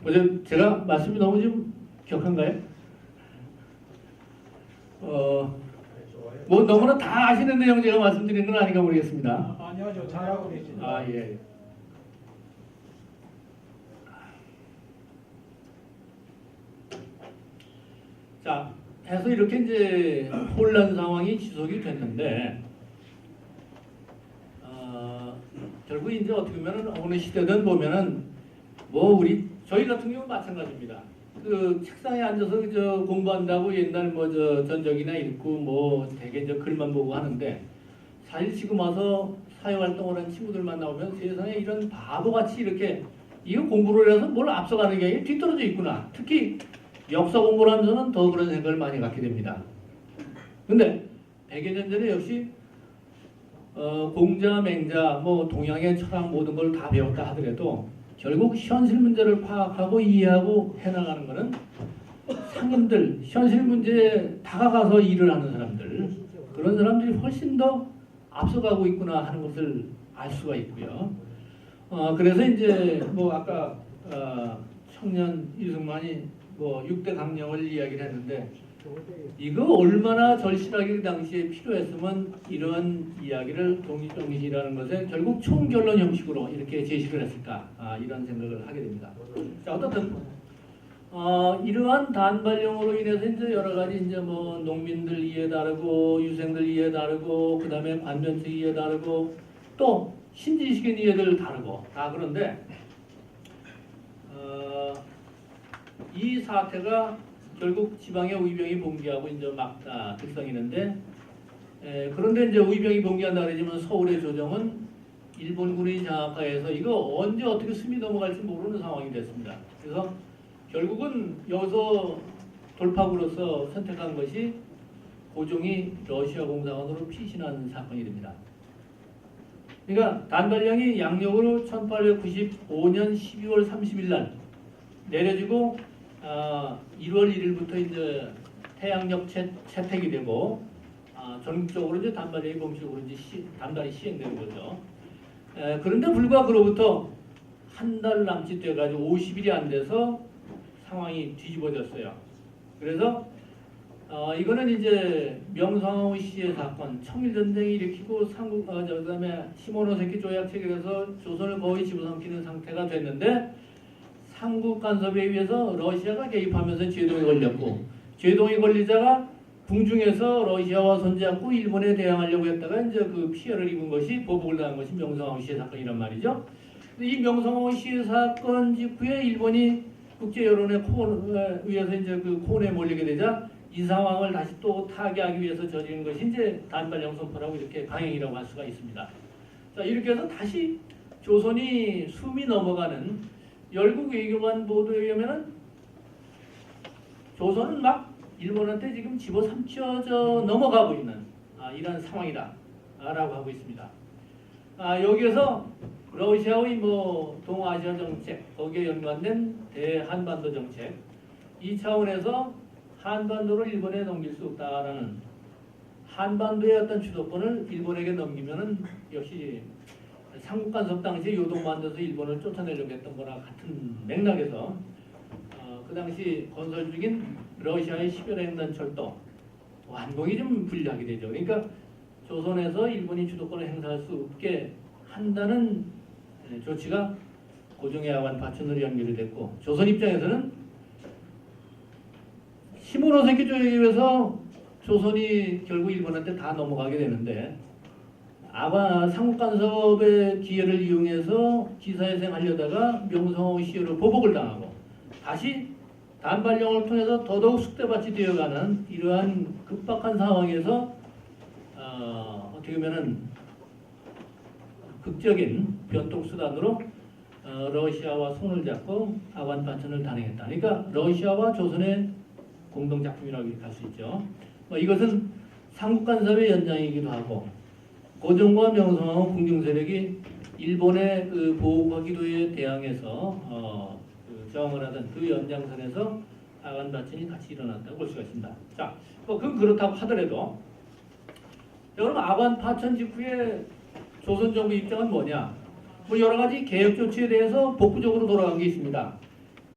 어제 제가 말씀이 너무 좀 격한가요? 뭐 너무나 다 아시는 내용 제가 말씀드린 건 아닌가 모르겠습니다. 아니요, 저 잘하고 계십니다. 아, 예. 자, 해서 이렇게 이제 혼란 상황이 지속이 됐는데, 결국 이제 어떻게 보면은 어느 시대든 보면은 뭐 저희 같은 경우 마찬가지입니다. 그 책상에 앉아서 저 공부한다고 옛날 뭐 저 전적이나 읽고 뭐 되게 이제 글만 보고 하는데, 사실 지금 와서 사회활동을 한 친구들만 나오면 세상에 이런 바보같이 이렇게 이거 공부를 해서 뭘 앞서가는 게 아니라 뒤떨어져 있구나. 특히 역사 공부를 하면서는 더 그런 생각을 많이 갖게 됩니다. 근데 100여 년 전에 역시 공자, 맹자, 뭐 동양의 철학 모든 걸 다 배웠다 하더라도 결국 현실 문제를 파악하고 이해하고 해나가는 것은 상인들, 현실 문제에 다가가서 일을 하는 사람들, 그런 사람들이 훨씬 더 앞서가고 있구나 하는 것을 알 수가 있고요. 그래서 이제 뭐 아까 청년 이승만이 뭐 6대 강령을 이야기를 했는데, 이거 얼마나 절실하게 그 당시에 필요했으면 이런 이야기를 독립정신이라는 것에 결국 총결론 형식으로 이렇게 제시를 했을까, 이런 생각을 하게 됩니다. 자, 어떻든 이러한 단발령으로 인해서 이제 여러 가지 이제 뭐 농민들 이해 다르고 유생들 이해 다르고 그 다음에 관변층 이해 다르고 또 신지식인 이해들 다르고 다 그런데 이 사태가 결국 지방의 의병이 봉기하고 이제 막 들썩이는데, 그런데 이제 의병이 봉기한다 그러지만 서울의 조정은 일본군이 장악하에서 이거 언제 어떻게 숨이 넘어갈지 모르는 상황이 됐습니다. 그래서 결국은 여기서 돌파구로서 선택한 것이 고종이 러시아 공산으로 피신한 사건이 됩니다. 그러니까 단발령이 양력으로 1895년 12월 30일 날 내려지고 1월 1일부터 이제 태양력 채택이 되고 전국적으로 이제 단발령이 공식으로 이제 단발이 시행되는 거죠. 그런데 불과 그로부터 한 달 남짓 돼가지고 50일이 안 돼서 상황이 뒤집어졌어요. 그래서 이거는 이제 명성황후 씨의 사건, 청일전쟁이 일으키고 그다음에 시모노세키 조약 체결해서 조선을 거의 집어삼키는 상태가 됐는데, 삼국 간섭에 의해서 러시아가 개입하면서 제동이 걸렸고, 제동이 걸리자가 궁중에서 러시아와 손잡고 일본에 대항하려고 했다가 이제 그 피해를 입은 것이 보복을 당한 것이 명성황후 씨의 사건이란 말이죠. 이 명성황후 씨의 사건 직후에 일본이 국제 여론의 코너에 의해서 이제 그 코너에 몰리게 되자 이 상황을 다시 또 타개하기 위해서 저지른 것이 이제 단발령 선포라고 이렇게 강행이라고 할 수가 있습니다. 자, 이렇게 해서 다시 조선이 숨이 넘어가는 열국 외교관 보도에 의하면은 조선은 막 일본한테 지금 집어삼켜져 넘어가고 있는 이런 상황이다라고 하고 있습니다. 여기에서 러시아의 뭐 동아시아 정책, 거기에 연관된 대한반도 정책, 이 차원에서 한반도를 일본에 넘길 수 없다라는, 한반도의 어떤 주도권을 일본에게 넘기면은 역시 삼국간섭 당시에 요동 만들어서 일본을 쫓아내려고 했던 거나 같은 맥락에서 그 당시 건설 중인 러시아의 10여 횡단 철도 완공이 좀 불리하게 되죠. 그러니까 조선에서 일본이 주도권을 행사할 수 없게 한다는 조치가 고종의 하관 파천으로 연결이 됐고, 조선 입장에서는 시모노세키 조약에 의해서 조선이 결국 일본한테 다 넘어가게 되는데, 삼국간섭의 기회를 이용해서 기사회생 하려다가 명성황후 시효로 보복을 당하고 다시 단발령을 통해서 더더욱 숙대밭이 되어가는 이러한 급박한 상황에서 어떻게 보면은 극적인 변통수단으로 러시아와 손을 잡고 하관 파천을 단행했다. 그러니까 러시아와 조선의 공동작품이라고 할 수 있죠. 이것은 삼국간섭의 연장이기도 하고, 고종과 명성황후 궁중 세력이 일본의 그 보호과 기도에 대항해서 저항을 하던 그 연장선에서 하관 파천이 같이 일어났다고 볼 수가 있습니다. 자, 그건 그렇다고 하더라도 여러분, 하관 파천 직후에 조선 정부 입장은 뭐냐? 뭐 여러 가지 개혁 조치에 대해서 복부적으로 돌아간 게 있습니다.